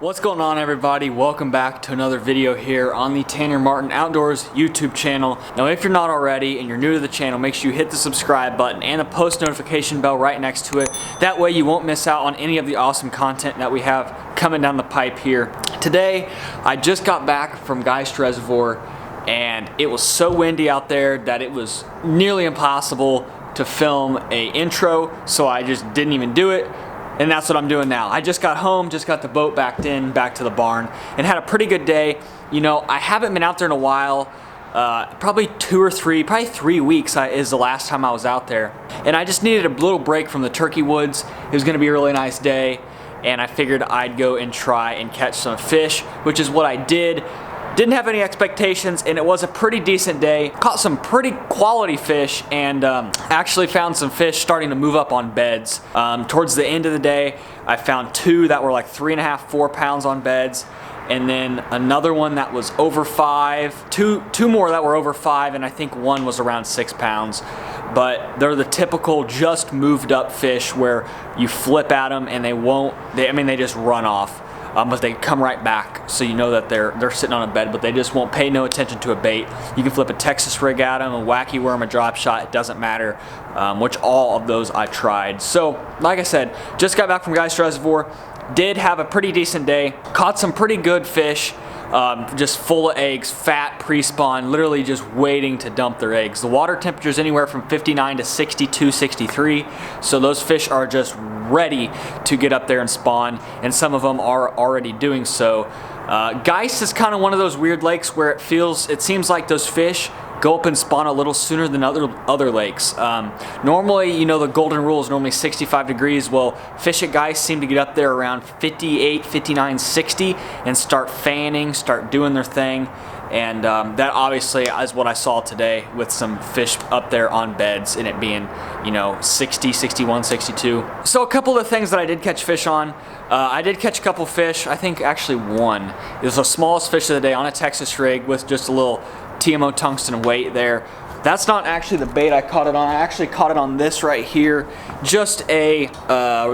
What's going on, everybody? Welcome back to another video here on the Tanner Martin Outdoors YouTube channel. Now, if you're not already and you're new to the channel, make sure you hit the subscribe button and the post notification bell right next to it. That way you won't miss out on any of the awesome content that we have coming down the pipe here. Today, I just got back from Geist Reservoir and it was so windy out there that it was nearly impossible to film a intro, so I just didn't even do it. And that's what I'm doing now. I just got home, just got the boat back to the barn, and had a pretty good day. You know, I haven't been out there in a while, probably 3 weeks is the last time I was out there. And I just needed a little break from the turkey woods. It was gonna be a really nice day, and I figured I'd go and try and catch some fish, which is what I did. Didn't have any expectations, and it was a pretty decent day. Caught some pretty quality fish, and actually found some fish starting to move up on beds. Towards the end of the day, I found two that were like 3.5, 4 pounds on beds, and then another one that was over 5. Two more that were over 5, and I think one was around 6 pounds. But they're the typical just moved up fish where you flip at them and they just run off. But they come right back, so you know that they're sitting on a bed, but they just won't pay no attention to a bait. You can flip a Texas rig at them, a wacky worm, a drop shot, it doesn't matter, which all of those I tried. So, like I said, just got back from Geist Reservoir, did have a pretty decent day, caught some pretty good fish, just full of eggs, fat, pre-spawn, literally just waiting to dump their eggs. The water temperature is anywhere from 59 to 62, 63, so those fish are just ready to get up there and spawn, and some of them are already doing so. Geist is kind of one of those weird lakes where it seems like those fish go up and spawn a little sooner than other lakes. Normally, you know, the golden rule is normally 65 degrees. Well, fish at Geist seem to get up there around 58, 59, 60 and start fanning, start doing their thing. And that obviously is what I saw today with some fish up there on beds and it being, you know, 60, 61, 62. So a couple of things that I did catch fish on. I did catch a couple fish, I think actually one. It was the smallest fish of the day on a Texas rig with just a little TMO tungsten weight there. That's not actually the bait I caught it on. I actually caught it on this right here. Just a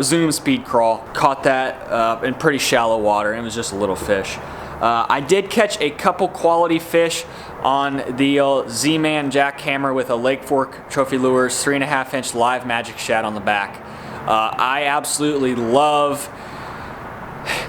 Zoom speed crawl. Caught that in pretty shallow water. It was just a little fish. I did catch a couple quality fish on the Z-Man jackhammer with a Lake Fork Trophy Lures 3.5-inch live magic shad on the back. I absolutely love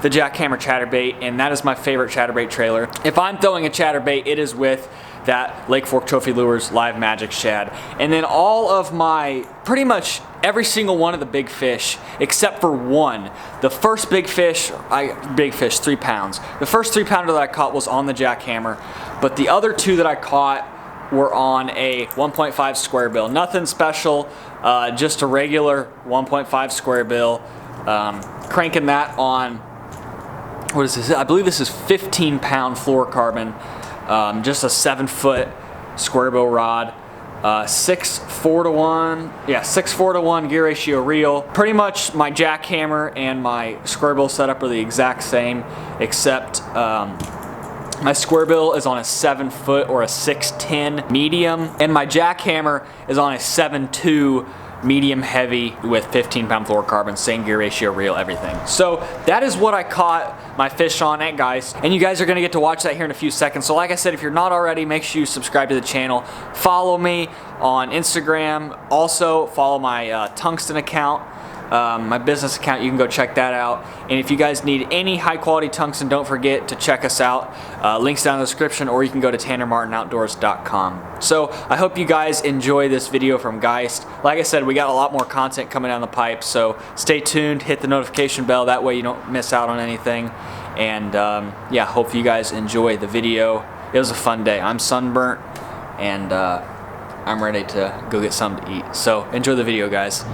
the jackhammer chatterbait, and that is my favorite chatterbait trailer. If I'm throwing a chatterbait, it is with that Lake Fork Trophy Lures live magic shad. And then all of my, pretty much every single one of the big fish, except for one. The first big fish, 3 pounds. The first 3 pounder that I caught was on the jackhammer, but the other two that I caught were on a 1.5 square bill. Nothing special, just a regular 1.5 square bill. Cranking that on, what is this? I believe this is 15-pound fluorocarbon. Just a 7-foot square bill rod, 6:4 to 1. Yeah, 6:4 to 1 gear ratio reel. Pretty much my jackhammer and my square bill setup are the exact same, except my square bill is on a 7-foot or a 6'10" medium, and my jackhammer is on a 7'2" medium heavy with 15-pound fluorocarbon, same gear ratio reel, everything. So that is what I caught my fish on at Geist, and you guys are gonna get to watch that here in a few seconds. So like I said, if you're not already, make sure you subscribe to the channel. Follow me on Instagram. Also follow my tungsten account, my business account. You can go check that out. And if you guys need any high quality tungsten, don't forget to check us out. Links down in the description, or you can go to TannerMartinOutdoors.com. So I hope you guys enjoy this video from Geist. Like I said, we got a lot more content coming down the pipe, so stay tuned, hit the notification bell, that way you don't miss out on anything. And yeah, hope you guys enjoy the video. It was a fun day. I'm sunburnt, and I'm ready to go get something to eat. So enjoy the video, guys.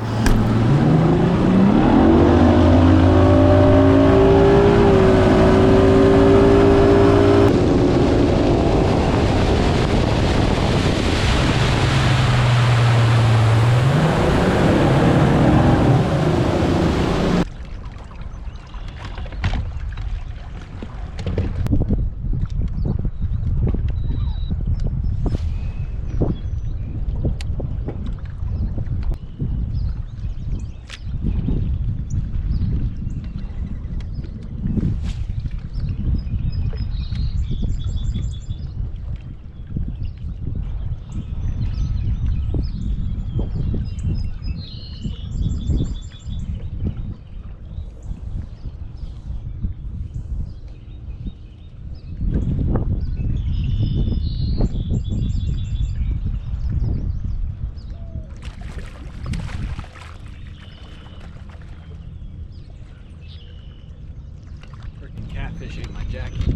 Catfish ate my jacket.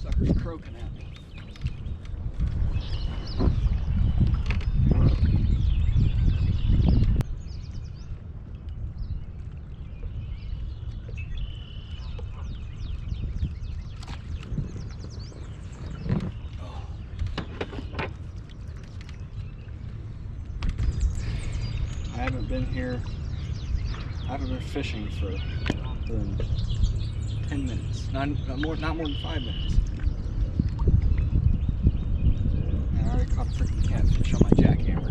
Sucker's croaking at me. I haven't been here, I haven't been fishing for 10 minutes, not more than 5 minutes. And I already caught a freaking catfish on my jackhammer.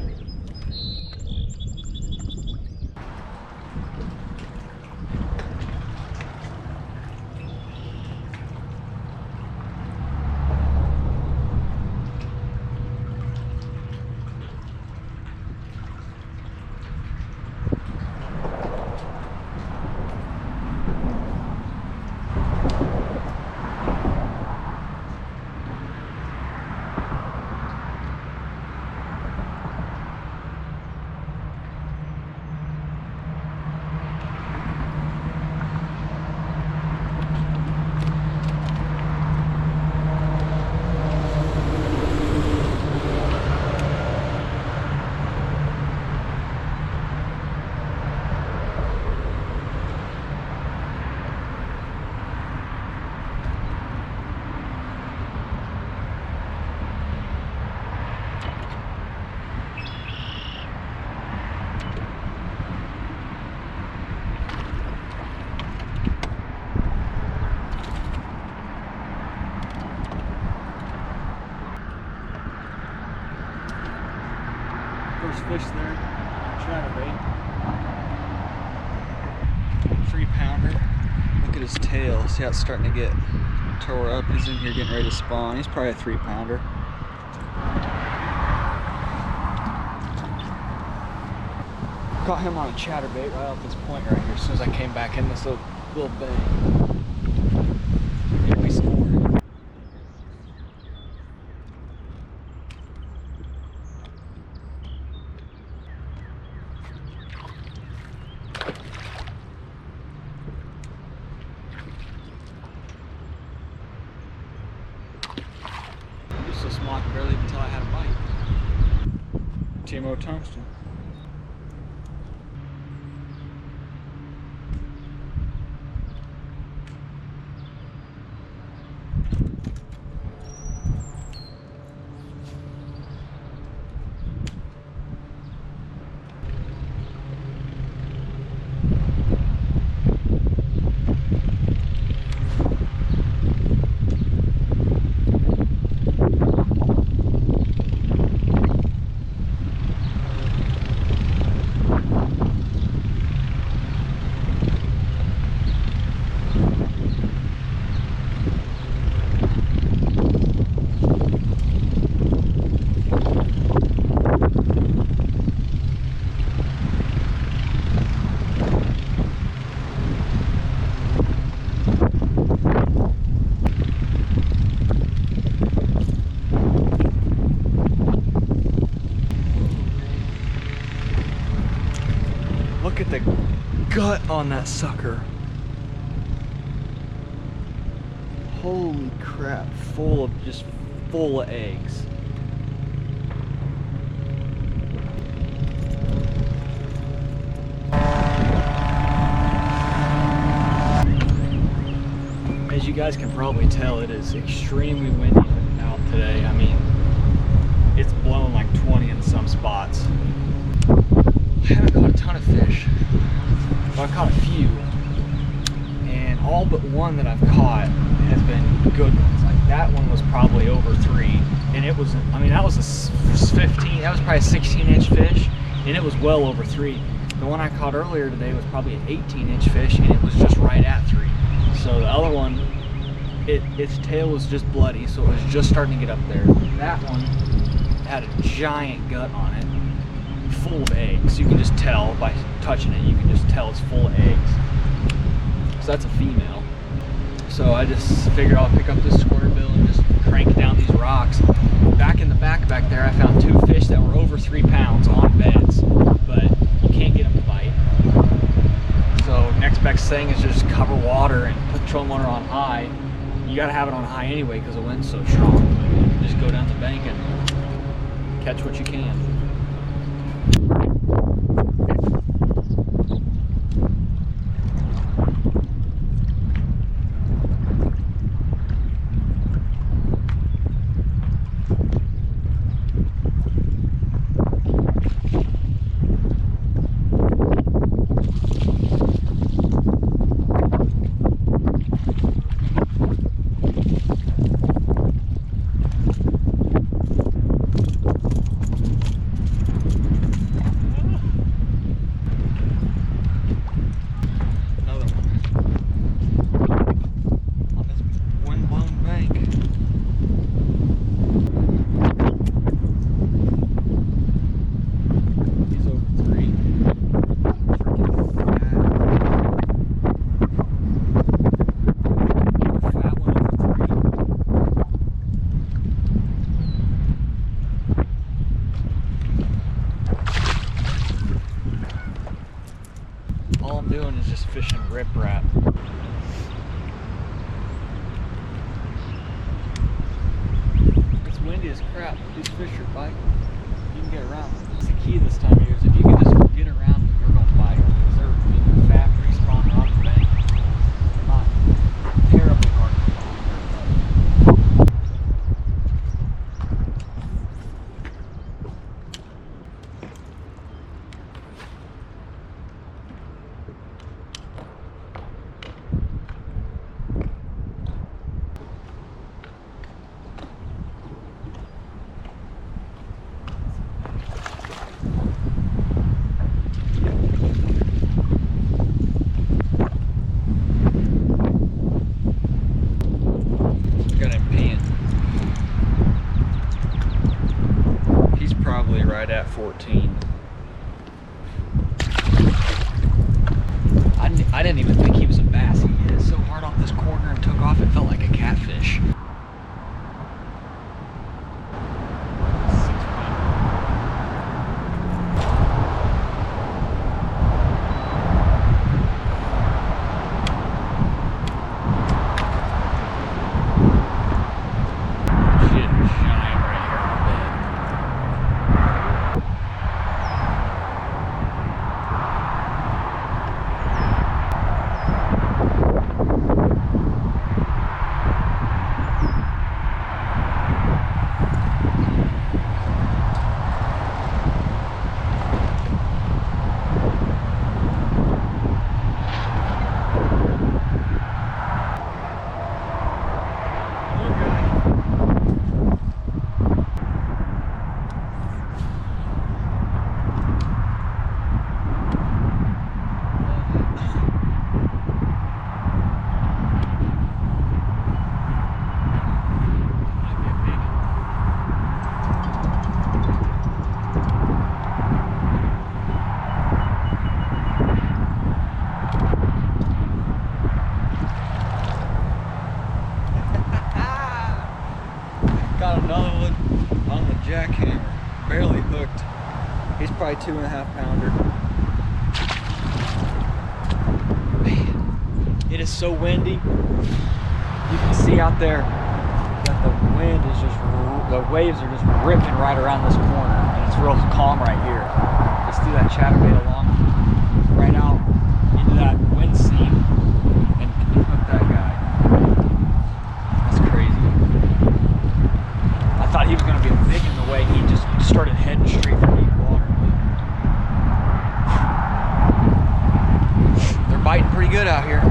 First fish there, chatterbait. 3-pounder. Look at his tail. See how it's starting to get tore up? He's in here getting ready to spawn. He's probably a 3-pounder. Caught him on a chatterbait right off this point right here as soon as I came back in this little bay. Here we score. So small I could barely even tell I had a bite. TMO tungsten. Look at the gut on that sucker. Holy crap, full of eggs. As you guys can probably tell, it is extremely windy out today. I mean, it's blowing like 20 in some spots. I haven't caught a ton of fish, but I've caught a few, and all but one that I've caught has been good ones. Like that one was probably over 3, and it was, I mean, that was a 15, that was probably a 16-inch fish, and it was well over 3. The one I caught earlier today was probably an 18-inch fish, and it was just right at 3. So the other one, its tail was just bloody, so it was just starting to get up there. That one had a giant gut on it, full of eggs. You can just tell by touching it, you can just tell it's full of eggs. So that's a female. So I just figured I'll pick up this square bill and just crank down these rocks. Back in the back there, I found 2 fish that were over 3 pounds on You gotta have it on high anyway because the wind's so strong. Just go down the bank and catch what you can. All I'm doing is just fishing riprap. It's windy as crap. These fish are biting. You can get around them. That's the key this time of year is if you can just get around them, you're going to bite. Because they're fat, pretty strong off the bank. They're not terribly hard to follow. Right at 14. I didn't even think he was a bass. He hit it so hard off this corner and took off it felt like a catfish. Got another one on the jackhammer, barely hooked. He's probably 2.5 pounder. Man, it is so windy. You can see out there that the wind is just, the waves are just ripping right around this corner, and it's real calm right here. Let's do that chatterbait along right out into that wind seam and hook that guy. I thought he was going to be a big in the way. He just started heading straight for deep water. They're biting pretty good out here.